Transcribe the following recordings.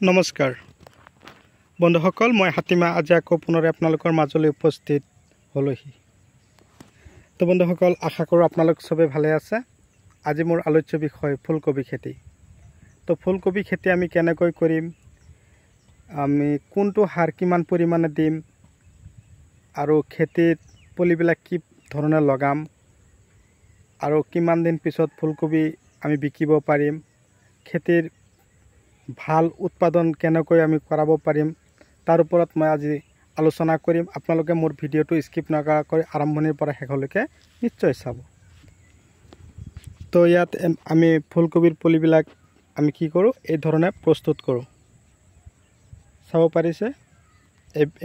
নমস্কাৰ বন্ধুসকল, মই হাতীমা আজি আকৌ পুনৰ আপোনালোকৰ মাজলৈ উপস্থিত হলোহি। তো বন্ধুসকল, আশা কৰোঁ আপোনালোক সবে ভালে আছে। আজি মোৰ আলোচ্য বিষয় ফুলকবি খেতি। তো ফুলকবি খেতি আমি কেনেকৈ কৰিম, আমি কোনটো সাৰ কিমান পৰিমাণে দিম আৰু খেতিত পুলিবিলাক কি ধৰণে লগাম আৰু কিমান দিন পিছত ফুলকবি আমি বিকিব পাৰিম, খেতিৰ ভাল উৎপাদন কেনেকৈ আমি কৰাব পাৰিম তাৰ ওপৰত মই আজি আলোচনা কৰিম। আপোনালোকে মোৰ ভিডিঅ'টো স্কিপ নকৰাকৈ আৰম্ভণিৰ পৰা শেষলৈকে নিশ্চয় চাব। তো ইয়াত আমি ফুলকবিৰ পুলিবিলাক আমি কি কৰোঁ, এই ধৰণে প্ৰস্তুত কৰোঁ। চাব পাৰিছে,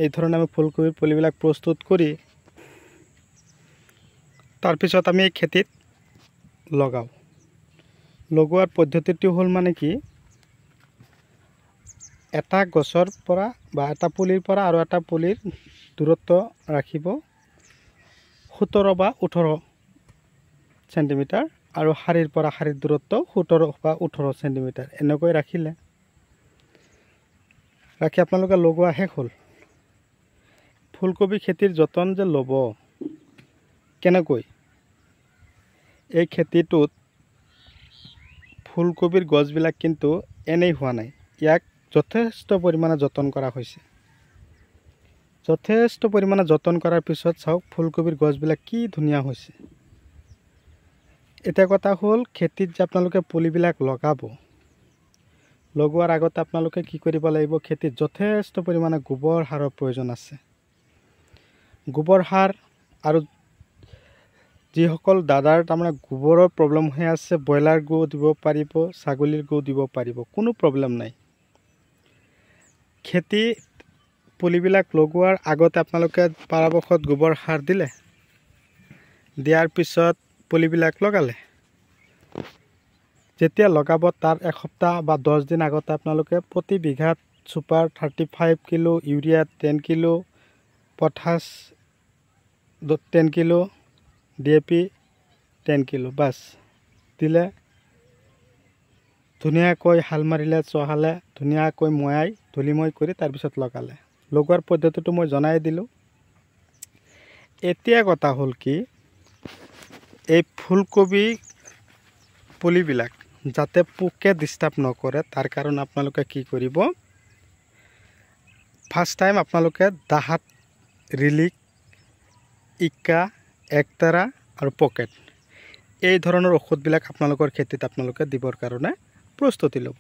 এই ধৰণে আমি ফুলকবিৰ পুলিবিলাক প্ৰস্তুত কৰি তাৰপিছত আমি এই খেতিত লগাওঁ। লগোৱাৰ পদ্ধতিটো হ'ল মানে কি, এটা গছৰ পৰা বা এটা পুলিৰ পৰা আৰু এটা পুলিৰ দূৰত্ব ৰাখিব 17 বা 18 সেণ্টিমিটাৰ আৰু শাৰীৰ পৰা শাৰীৰ দূৰত্ব 17 বা 18 সেণ্টিমিটাৰ এনেকৈ ৰাখি আপোনালোকে লগোৱা শেষ হ'ল। ফুলকবি খেতিৰ যতন যে ল'ব কেনেকৈ, এই খেতিটোত ফুলকবিৰ গছবিলাক কিন্তু এনেই হোৱা নাই, ইয়াক যথেষ্ট পৰিমাণে যতন কৰা হৈছে। যথেষ্ট পৰিমাণে যতন কৰাৰ পিছত চাওক ফুলকবিৰ গছবিলাক কি ধুনীয়া হৈছে। এটা কথা হ'ল, খেতিত যে আপোনালোকে পুলিবিলাক লগাব, লগোৱাৰ আগতে আপোনালোকে কি কৰিব লাগিব, খেতিত যথেষ্ট পৰিমাণে গোবৰ সাৰৰ প্ৰয়োজন আছে। গোবৰ সাৰ আৰু যিসকল দাদাৰ তাৰমানে গোবৰৰ প্ৰব্লেম হৈ আছে, ব্ৰইলাৰ গু দিব পাৰিব, ছাগলীৰ গু দিব পাৰিব, কোনো প্ৰব্লেম নাই। খেতি পুলিবিলাক লগোৱাৰ আগতে আপোনালোকে পৰাপক্ষত গোবৰ সাৰ দিলে, দিয়াৰ পিছত পুলিবিলাক লগালে। যেতিয়া লগাব তাৰ এসপ্তাহ বা 10 দিন আগতে আপোনালোকে প্ৰতি বিঘাত super 35 kilo, urea 10 kilo, potash 10 kilo, DAP 10 kilo bus দিলে, ধুনীয়াকৈ হাল মাৰিলে, চহালে, ধুনীয়াকৈ ময়াই ধূলিময় কৰি তাৰপিছত লগালে। লগোৱাৰ পদ্ধতিটো মই জনাই দিলোঁ। এতিয়া কথা হ'ল কি, এই ফুলকবি পুলিবিলাক যাতে পোকে ডিষ্টাৰ্ব নকৰে তাৰ কাৰণে আপোনালোকে কি কৰিব, ফাৰ্ষ্ট টাইম আপোনালোকে দাহাত, ৰিলিক, ইকা, একতাৰা আৰু পকেট এই ধৰণৰ ঔষধবিলাক আপোনালোকৰ খেতিত আপোনালোকে দিবৰ কাৰণে প্ৰস্তুতি ল'ব।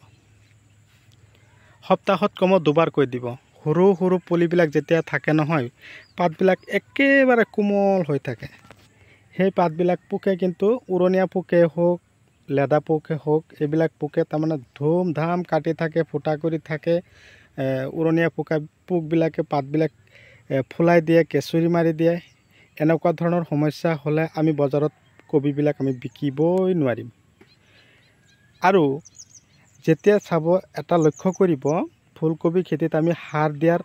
সপ্তাহত কমেও 2 বাৰকৈ দিব। সৰু সৰু পুলিবিলাক যেতিয়া থাকে নহয়, পাতবিলাক একেবাৰে কোমল হৈ থাকে, সেই পাতবিলাক পোকে কিন্তু উৰণীয়া পোকে হওক, লেদা পোকে হওক, এইবিলাক পোকে তাৰমানে ধুম ধাম কাটি থাকে, ফুটা কৰি থাকে। উৰণীয়া পোকবিলাকে পাতবিলাক ফুলাই দিয়ে, কেঁচুৰি মাৰি দিয়ে। এনেকুৱা ধৰণৰ সমস্যা হ'লে আমি বজাৰত কবিবিলাক আমি বিকিবই নোৱাৰিম। আৰু যেতিয়া চাব, এটা লক্ষ্য কৰিব, ফুলকবি খেতিত আমি সাৰ দিয়াৰ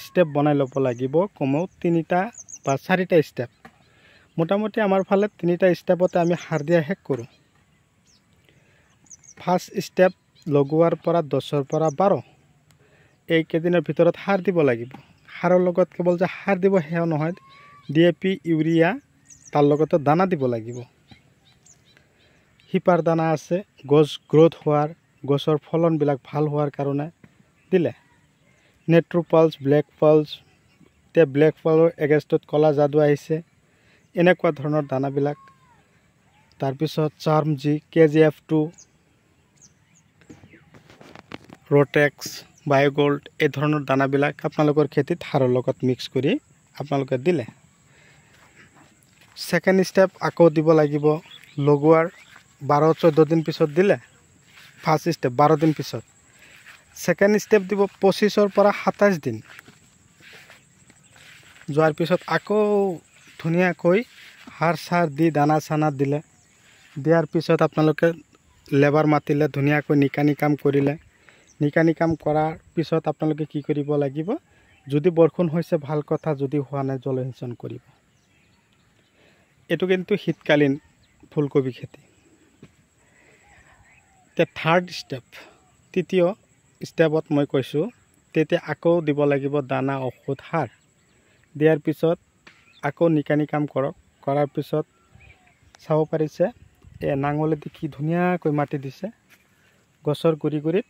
ষ্টেপ বনাই ল'ব লাগিব, কমেও 3টা বা 4টা ষ্টেপ। মোটামুটি আমাৰ ফালে 3টা ষ্টেপতে আমি সাৰ দিয়া শেষ কৰোঁ। ফাৰ্ষ্ট ষ্টেপ লগোৱাৰ পৰা 10ৰ পৰা 12 এইকেইদিনৰ ভিতৰত সাৰ দিব লাগিব। সাৰৰ লগত কেৱল যে সাৰ দিব সেয়া নহয়, DAP, ইউৰিয়া, তাৰ লগতে দানা দিব লাগিব। শিপাৰ দানা আছে, গছ গ্ৰোথ হোৱাৰ, গছৰ ফলনবিলাক ভাল হোৱাৰ কাৰণে দিলে। নেট্ৰোপালছ, ব্লেক পালছ, এতিয়া ব্লেক পালৰ এগেইনষ্টত ক'লা যাদু আহিছে, এনেকুৱা ধৰণৰ দানাবিলাক। তাৰপিছত চাৰ্ম জি, KGF2, ৰটেক্স, বায়'গল্ড এই ধৰণৰ দানাবিলাক আপোনালোকৰ খেতিত সাৰৰ লগত মিক্স কৰি আপোনালোকে দিলে। ছেকেণ্ড ষ্টেপ আকৌ দিব লাগিব, লগোৱাৰ 12-14 দিন পিছত দিলে। ফাৰ্ষ্ট ষ্টেপ 12 দিন পিছত। ছেকেণ্ড ষ্টেপ দিব 25-ৰ পৰা 27 দিন যোৱাৰ পিছত আকৌ ধুনীয়াকৈ সাৰ চাৰ দি দানা চানা দিলে। দিয়াৰ পিছত আপোনালোকে লেবাৰ মাতিলে, ধুনীয়াকৈ নিকানি কাম কৰিলে। নিকানি কাম কৰাৰ পিছত আপোনালোকে কি কৰিব লাগিব, যদি বৰষুণ হৈছে ভাল কথা, যদি হোৱা নাই জলসিঞ্চন কৰিব। এইটো কিন্তু শীতকালীন ফুলকবি খেতি। এতিয়া থাৰ্ড ষ্টেপ, তৃতীয় ষ্টেপত মই কৈছোঁ তেতিয়া আকৌ দিব লাগিব দানা ঔষধ সাৰ দিয়াৰ পিছত আকৌ নিকানি কাম কৰক কৰাৰ পিছত চাব পাৰিছে নাঙলেদি কি ধুনীয়াকৈ মাটি দিছে গছৰ গুৰি গুৰিত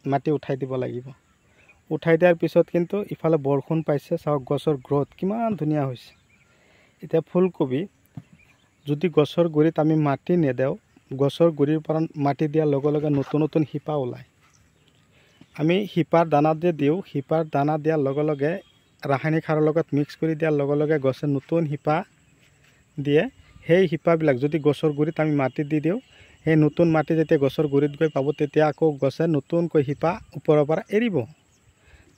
মাটি উঠাই দিব লাগিব উঠাই দিয়াৰ পিছত কিন্তু ইফালে বৰষুণ পাইছে চাওক গছৰ গ্ৰোথ কিমান ধুনীয়া হৈছে এতিয়া ফুলকবি যদি গছৰ গুৰিত আমি মাটি নেদেও গছৰ গুৰিৰ পৰা মাটি দিয়াৰ লগে লগে নতুন নতুন শিপা ওলায় আমি শিপাৰ দানা যে দিওঁ শিপাৰ দানা দিয়াৰ লগে লগে ৰাসায়নিক সাৰৰ লগত মিক্স কৰি দিয়াৰ লগে লগে গছে নতুন শিপা দিয়ে সেই শিপাবিলাক যদি গছৰ গুৰিত আমি মাটি দি দিওঁ সেই নতুন মাটি যেতিয়া গছৰ গুৰিত গৈ পাব তেতিয়া আকৌ গছে নতুনকৈ শিপা ওপৰৰ পৰা এৰিব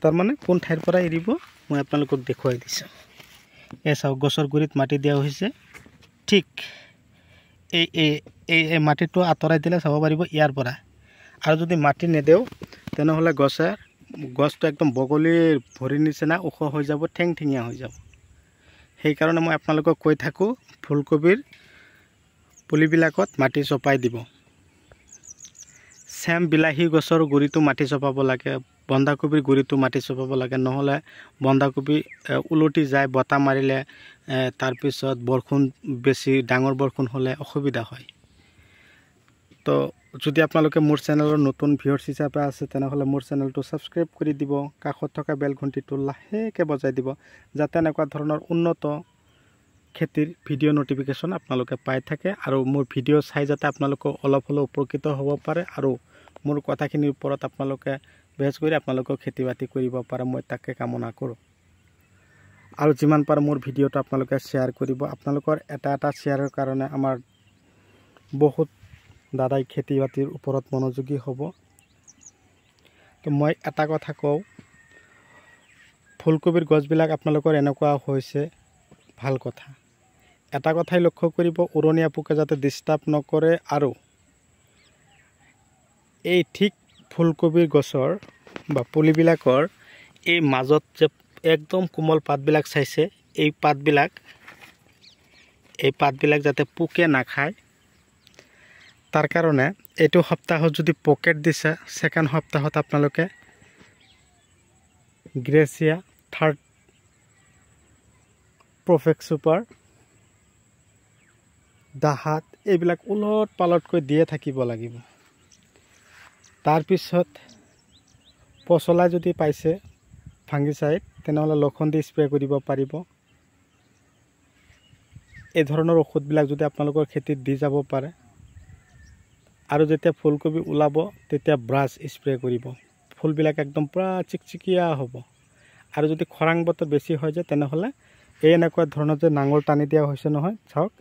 তাৰমানে কোন ঠাইৰ পৰা এৰিব মই আপোনালোকক দেখুৱাই দিছোঁ এই চাওক গছৰ গুৰিত মাটি দিয়া হৈছে ঠিক এই মাটিটো আঁতৰাই দিলে চাব পাৰিব ইয়াৰ পৰা আৰু যদি মাটি নেদেও তেনেহ'লে গছটো একদম বগলীৰ ভৰিৰ নিচিনা ওখ হৈ যাব ঠেংঠেঙীয়া হৈ যাব সেইকাৰণে মই আপোনালোকক কৈ থাকোঁ ফুলকবিৰ পুলিবিলাকত মাটি চপাই দিব চেম বিলাহী গছৰ গুৰিটো মাটি চপাব লাগে বন্ধাকবিৰ গুৰিটো মাটি চপাব লাগে নহ'লে বন্ধাকবি উলটি যায় বতাহ মাৰিলে তাৰপিছত বৰষুণ বেছি ডাঙৰ বৰষুণ হ'লে অসুবিধা হয় তো যদি আপোনালোকে মোৰ চেনেলৰ নতুন ভিউয়াৰ্ছ হিচাপে আছে তেনেহ'লে মোৰ চেনেলটো ছাবস্ক্ৰাইব কৰি দিব কাষত থকা বেল ঘণ্টিটো লাহেকৈ বজাই দিব যাতে এনেকুৱা ধৰণৰ উন্নত খেতিৰ ভিডিঅ' নটিফিকেশ্যন আপোনালোকে পাই থাকে আৰু মোৰ ভিডিঅ' চাই যাতে আপোনালোকে অলপ হ'লেও উপকৃত হ'ব পাৰে আৰু মোৰ কথাখিনিৰ ওপৰত আপোনালোকে বেছ কৰি আপোনালোকক খেতি বাতি কৰিব পাৰে মই তাকে কামনা কৰোঁ আৰু যিমান পাৰে মোৰ ভিডিঅ'টো আপোনালোকে শ্বেয়াৰ কৰিব আপোনালোকৰ এটা শ্বেয়াৰৰ কাৰণে আমাৰ বহুত দাদাই খেতি বাতিৰ ওপৰত মনোযোগী হ'ব তো মই এটা কথা কওঁ ফুলকবিৰ গছবিলাক আপোনালোকৰ এনেকুৱা হৈছে ভাল কথা এটা কথাই লক্ষ্য কৰিব উৰণীয়া পোকে যাতে ডিষ্টাৰ্ব নকৰে আৰু এই ঠিক ফুলকবিৰ গছৰ বা পুলিবিলাকৰ এই মাজত যে একদম কোমল পাতবিলাক চাইছে এই পাতবিলাক যাতে পোকে নাখায় তাৰ কাৰণে এইটো সপ্তাহত যদি পকেট দিছে সেকেন্ড সপ্তাহত আপোনালোকে গ্ৰেচিয়া থাৰ্ড প্ৰফেক্ট সুপাৰ দাহাত এইবিলাক উলট পালটকৈ দিয়ে থাকিব লাগিব তাৰপিছত পচলা যদি পাইছে ফাংগিচাইড তেনেহ'লে লখন্দি স্প্ৰে কৰিব পাৰিব এই ধৰণৰ ঔষধবিলাক যদি আপোনালোকৰ খেতিত দি যাব পাৰে আৰু যেতিয়া ফুলকবি ওলাব তেতিয়া ব্ৰাছ স্প্ৰে কৰিব ফুলবিলাক একদম পুৰা চিকচিকিয়া হ'ব আৰু যদি খৰাং বতৰ বেছি হৈ যায় তেনেহ'লে এই এনেকুৱা ধৰণৰ যে নাঙল টানি দিয়া হৈছে নহয় চাওক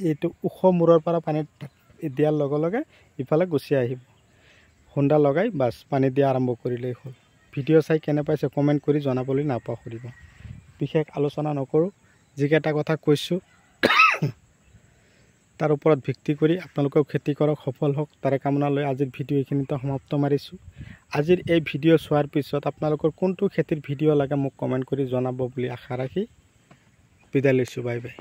এইটো ওখ মূৰৰ পৰা পানী দিয়াৰ লগে লগে ইফালে গুচি আহিব হোণ্ডা লগাই বাছ পানী দিয়া আৰম্ভ কৰিলেই হ'ল ভিডিঅ' চাই কেনে পাইছে কমেণ্ট কৰি জনাবলৈ নাপাহৰিব বিশেষ আলোচনা নকৰোঁ যিকেইটা কথা কৈছোঁ তাৰ ওপৰত ভিত্তি কৰি আপোনালোকেও খেতি কৰক সফল হওক তাৰে কামনা লৈ আজিৰ ভিডিঅ' এইখিনিতে সমাপ্ত মাৰিছোঁ আজিৰ এই ভিডিঅ' চোৱাৰ পিছত আপোনালোকৰ কোনটো খেতিৰ ভিডিঅ' লাগে মোক কমেণ্ট কৰি জনাব বুলি আশা ৰাখি বিদায় লৈছোঁ বাই বাই